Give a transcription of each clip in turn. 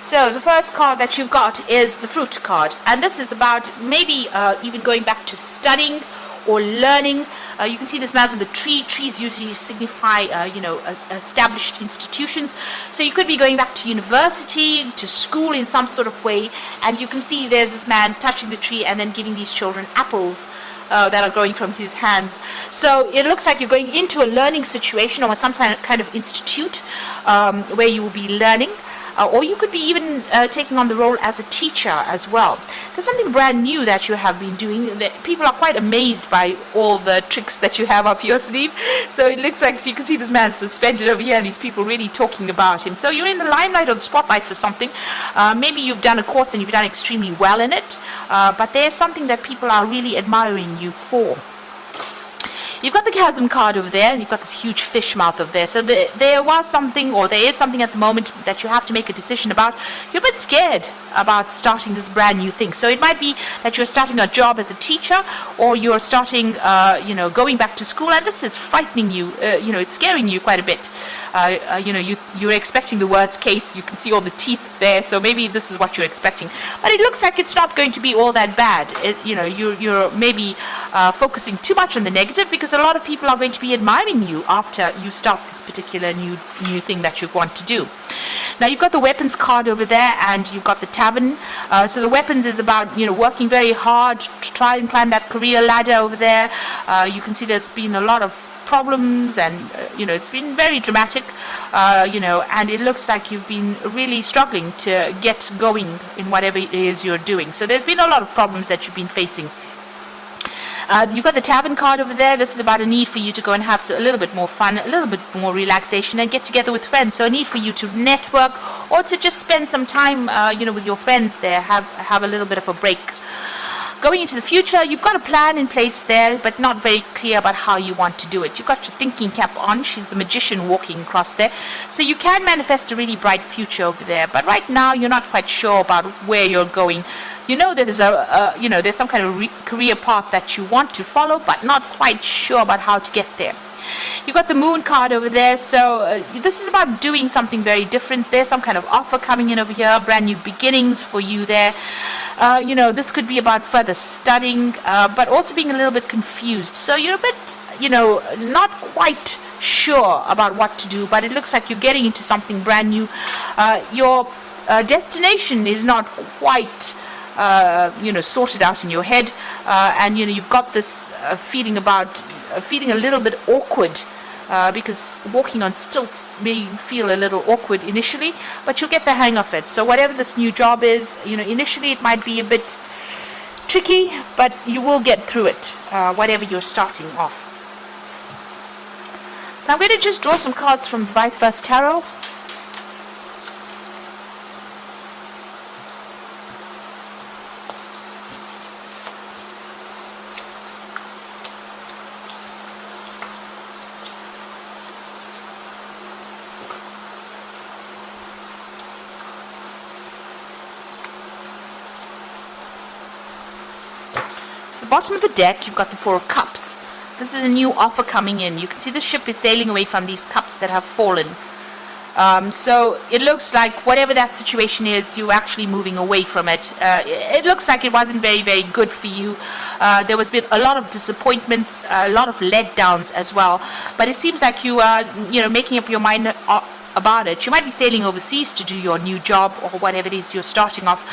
So the first card that you've got is the fruit card, and this is about maybe even going back to studying or learning. You can see this man's on the tree. Trees usually signify, established institutions. So you could be going back to university, to school in some sort of way, and you can see there's this man touching the tree and then giving these children apples that are growing from his hands. So it looks like you're going into a learning situation or some kind of institute where you will be learning. Or you could be even taking on the role as a teacher as well. There's something brand new that you have been doing. People are quite amazed by all the tricks that you have up your sleeve. So it looks like, so you can see this man suspended over here and these people really talking about him. So you're in the limelight or the spotlight for something. Maybe you've done a course and you've done extremely well in it. But there's something that people are really admiring you for. You've got the chasm card over there, and you've got this huge fish mouth over there. So there was something, or there is something at the moment that you have to make a decision about. You're a bit scared about starting this brand new thing. So it might be that you're starting a job as a teacher, or you're starting, going back to school, and this is frightening you. It's scaring you quite a bit. You're expecting the worst case. You can see all the teeth there, so maybe this is what you're expecting. But it looks like it's not going to be all that bad. You're maybe focusing too much on the negative, because a lot of people are going to be admiring you after you start this particular new thing that you want to do. Now you've got the weapons card over there, and you've got the tavern. So the weapons is about working very hard to try and climb that career ladder over there. You can see there's been a lot of problems, and it's been very dramatic, and it looks like you've been really struggling to get going in whatever it is you're doing. So there's been a lot of problems that you've been facing. You've got the tavern card over there. This is about a need for you to go and have a little bit more fun, a little bit more relaxation, and get together with friends. So a need for you to network, or to just spend some time with your friends there, have a little bit of a break. Going into the future, you've got a plan in place there, but not very clear about how you want to do it. You've got your thinking cap on. She's the magician walking across there. So you can manifest a really bright future over there. But right now, you're not quite sure about where you're going. You know that there's some kind of career path that you want to follow, but not quite sure about how to get there. You've got the moon card over there, so this is about doing something very different. There's some kind of offer coming in over here, brand new beginnings for you there. This could be about further studying, but also being a little bit confused. So you're a bit, not quite sure about what to do, but it looks like you're getting into something brand new. Your destination is not quite sorted out in your head, and you've got this feeling a little bit awkward, because walking on stilts may feel a little awkward initially, but you'll get the hang of it. So whatever this new job is, initially it might be a bit tricky, but you will get through it, whatever you're starting off. So I'm going to just draw some cards from Vice Versa Tarot. So the bottom of the deck, you've got the Four of Cups. This is a new offer coming in. You can see the ship is sailing away from these cups that have fallen. So it looks like whatever that situation is, you're actually moving away from it. It looks like it wasn't very, very good for you. There was been a lot of disappointments, a lot of letdowns as well. But it seems like you are, making up your mind about it. You might be sailing overseas to do your new job or whatever it is you're starting off.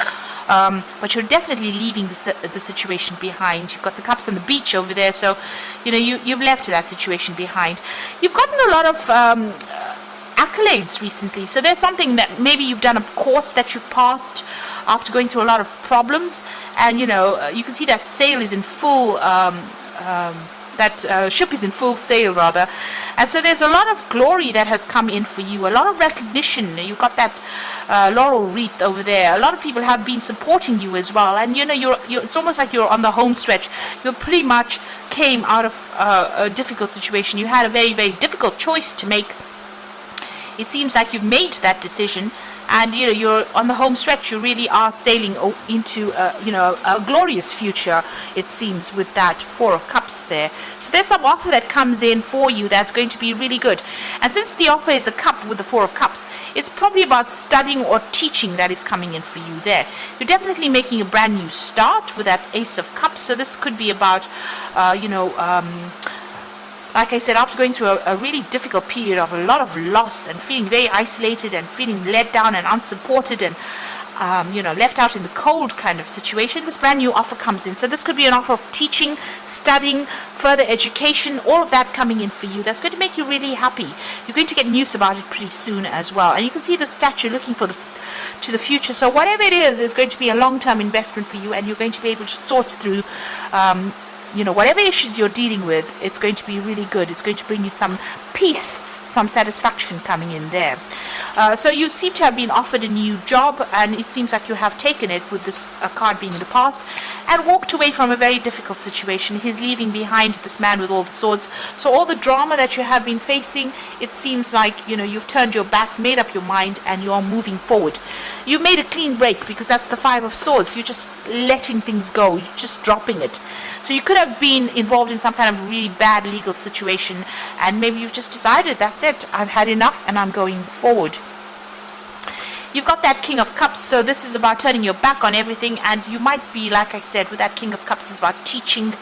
But you're definitely leaving the situation behind. You've got the cups on the beach over there, so you've left that situation behind. You've gotten a lot of accolades recently, so there's something that maybe you've done a course that you've passed after going through a lot of problems, and you can see that sail is in full. That ship is in full sail, rather. And so there's a lot of glory that has come in for you, a lot of recognition. You've got that laurel wreath over there. A lot of people have been supporting you as well. And, it's almost like you're on the home stretch. You pretty much came out of a difficult situation. You had a very, very difficult choice to make. It seems like you've made that decision, and you're on the home stretch. You really are sailing into a glorious future, it seems, with that Four of Cups there. So there's some offer that comes in for you that's going to be really good. And since the offer is a cup with the Four of Cups, it's probably about studying or teaching that is coming in for you there. You're definitely making a brand new start with that Ace of Cups. So this could be about like I said, after going through a really difficult period of a lot of loss and feeling very isolated and feeling let down and unsupported and left out in the cold kind of situation, this brand new offer comes in. So this could be an offer of teaching, studying, further education, all of that coming in for you. That's going to make you really happy. You're going to get news about it pretty soon as well. And you can see the statue looking to the future. So whatever it is going to be a long-term investment for you, and you're going to be able to sort through whatever issues you're dealing with. It's going to be really good. It's going to bring you some peace, some satisfaction coming in there. So you seem to have been offered a new job, and it seems like you have taken it, with this card being in the past, and walked away from a very difficult situation. He's leaving behind this man with all the swords. So all the drama that you have been facing, it seems like you've turned your back, made up your mind, and you are moving forward. You made a clean break, because that's the Five of Swords. You're just letting things go. You're just dropping it. So you could have been involved in some kind of really bad legal situation, and maybe you've just decided, that's it, I've had enough and I'm going forward. You've got that King of Cups, so this is about turning your back on everything, and you might be, like I said, with that King of Cups, is about teaching,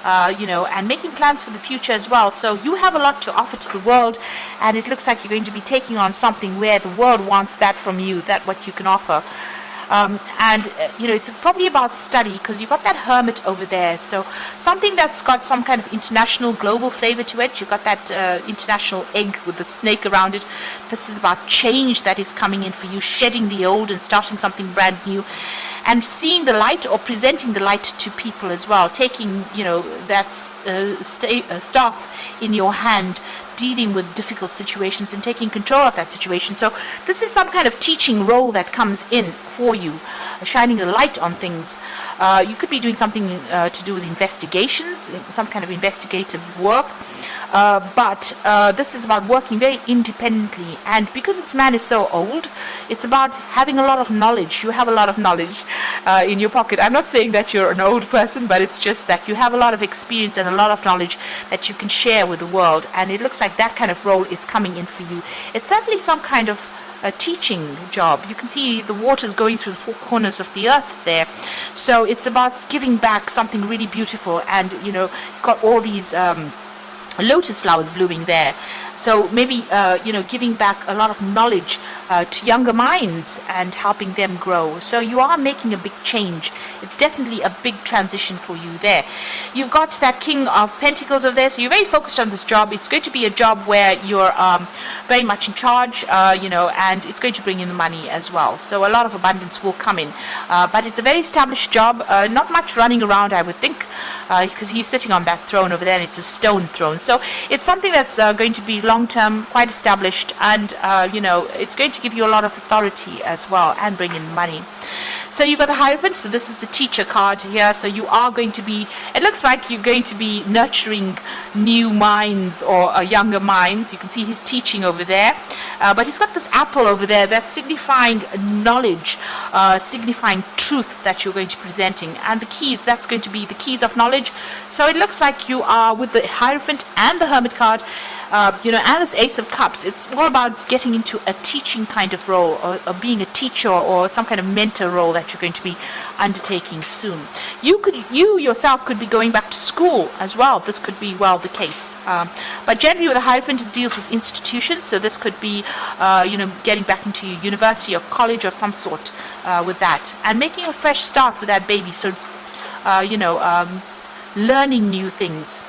and making plans for the future as well. So you have a lot to offer to the world, and it looks like you're going to be taking on something where the world wants that from you, that what you can offer. It's probably about study, because you've got that Hermit over there, so something that's got some kind of international, global flavor to it. You've got that international egg with the snake around it. This is about change that is coming in for you, shedding the old and starting something brand new, and seeing the light, or presenting the light to people as well, taking that staff in your hand, dealing with difficult situations and taking control of that situation. So this is some kind of teaching role that comes in for you, shining a light on things. You could be doing something to do with investigations, some kind of investigative work. But this is about working very independently, and because this man is so old, it's about having a lot of knowledge. You have a lot of knowledge in your pocket. I'm not saying that you're an old person, but it's just that you have a lot of experience and a lot of knowledge that you can share with the world, and it looks like that kind of role is coming in for you. It's certainly some kind of a teaching job. You can see the waters going through the four corners of the earth there. So it's about giving back something really beautiful, and got all these lotus flowers blooming there. So maybe giving back a lot of knowledge to younger minds and helping them grow. So you are making a big change. It's definitely a big transition for you there. You've got that King of Pentacles over there, so you're very focused on this job. It's going to be a job where you're very much in charge, and it's going to bring in the money as well. So a lot of abundance will come in. But it's a very established job, not much running around, I would think, because he's sitting on that throne over there, and it's a stone throne. So it's something that's going to be long-term, quite established, and it's going to give you a lot of authority as well, and bring in money. So you've got the Hierophant, so this is the teacher card here. So you are going to be, it looks like you're going to be nurturing new minds, or younger minds. You can see he's teaching over there, but he's got this apple over there that's signifying knowledge, signifying truth that you're going to be presenting, and the keys, that's going to be the keys of knowledge. So it looks like you are, with the Hierophant and the Hermit card, and this Ace of Cups, it's all about getting into a teaching kind of role, or being a teacher, or some kind of mentor role that you're going to be undertaking soon. You yourself could be going back to school as well. This could be, well, the case. But generally with the Hierophant, it deals with institutions, so this could be, getting back into your university or college of some sort with that, and making a fresh start with that baby. So, learning new things.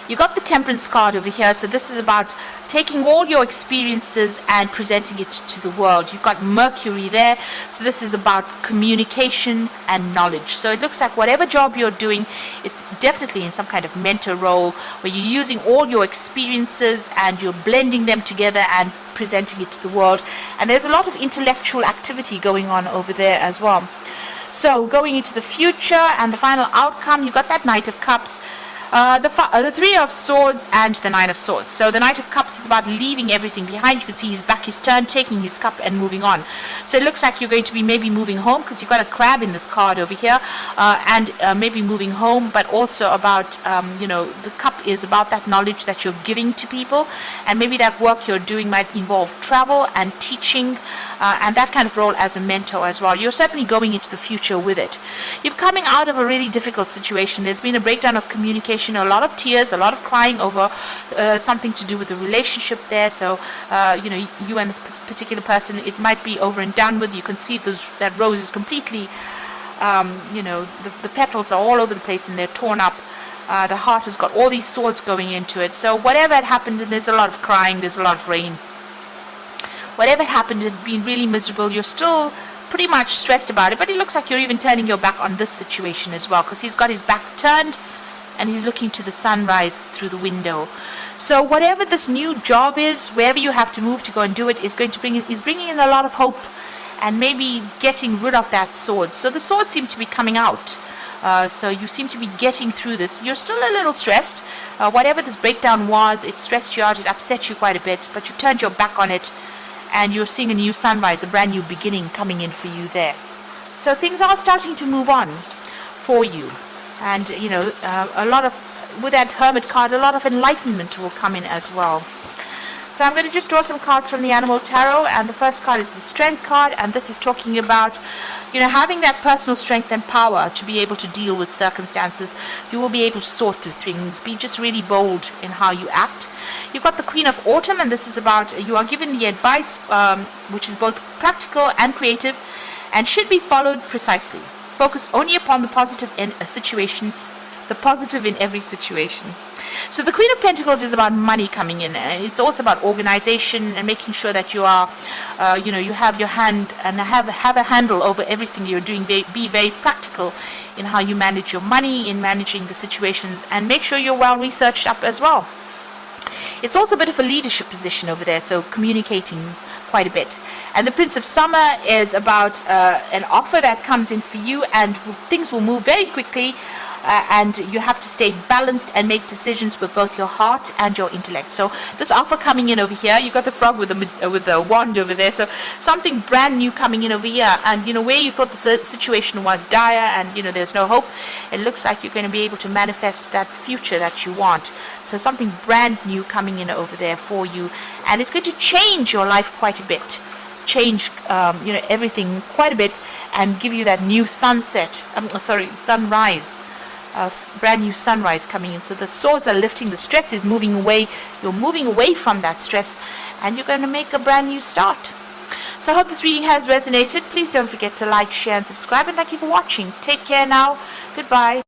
You got the Temperance card over here, so this is about taking all your experiences and presenting it to the world. You've got Mercury there, so this is about communication and knowledge. So it looks like whatever job you're doing, it's definitely in some kind of mentor role, where you're using all your experiences and you're blending them together and presenting it to the world. And there's a lot of intellectual activity going on over there as well. So going into the future and the final outcome, you've got that Knight of Cups. The Three of Swords and the Nine of Swords. So the Knight of Cups is about leaving everything behind. You can see his back is turned, taking his cup and moving on. So it looks like you're going to be maybe moving home, because you've got a crab in this card over here, and maybe moving home, but also about, the cup is about that knowledge that you're giving to people, and maybe that work you're doing might involve travel and teaching, and that kind of role as a mentor as well. You're certainly going into the future with it. You're coming out of a really difficult situation. There's been a breakdown of communication, a lot of tears, a lot of crying over something to do with the relationship there. So, you and this particular person, it might be over and done with. You can see that rose is completely, the petals are all over the place and they're torn up. The heart has got all these swords going into it. So whatever had happened, and there's a lot of crying, there's a lot of rain. Whatever happened had been really miserable. You're still pretty much stressed about it, but it looks like you're even turning your back on this situation as well, because he's got his back turned and he's looking to the sunrise through the window. So whatever this new job is, wherever you have to move to go and do it, is bringing in a lot of hope, and maybe getting rid of that sword. So the swords seem to be coming out. So you seem to be getting through this. You're still a little stressed. Whatever this breakdown was, it stressed you out, it upset you quite a bit, but you've turned your back on it, and you're seeing a new sunrise, a brand new beginning coming in for you there. So things are starting to move on for you. And, with that Hermit card, a lot of enlightenment will come in as well. So I'm going to just draw some cards from the Animal Tarot, and the first card is the Strength card, and this is talking about, having that personal strength and power to be able to deal with circumstances. You will be able to sort through things. Be just really bold in how you act. You've got the Queen of Autumn, and this is about, you are given the advice, which is both practical and creative, and should be followed precisely. Focus only upon the positive in a situation, the positive in every situation. So the Queen of Pentacles is about money coming in, and it's also about organization and making sure that you are, you have your hand and have a handle over everything you're doing. Be very practical in how you manage your money, in managing the situations, and make sure you're well researched up as well. It's also a bit of a leadership position over there, so communicating quite a bit. And the Prince of Summer is about an offer that comes in for you, and things will move very quickly, and you have to stay balanced and make decisions with both your heart and your intellect. So this offer coming in over here, you got the frog with the wand over there, so something brand new coming in over here, and where you thought the situation was dire and there's no hope, it looks like you're going to be able to manifest that future that you want. So something brand new coming in over there for you, and it's going to change your life quite a bit, change everything quite a bit, and give you that new sunrise, brand new sunrise coming in. So the swords are lifting, the stress is moving away, you're moving away from that stress, and you're going to make a brand new start. So I hope this reading has resonated. Please don't forget to like, share and subscribe, and thank you for watching. Take care now. Goodbye.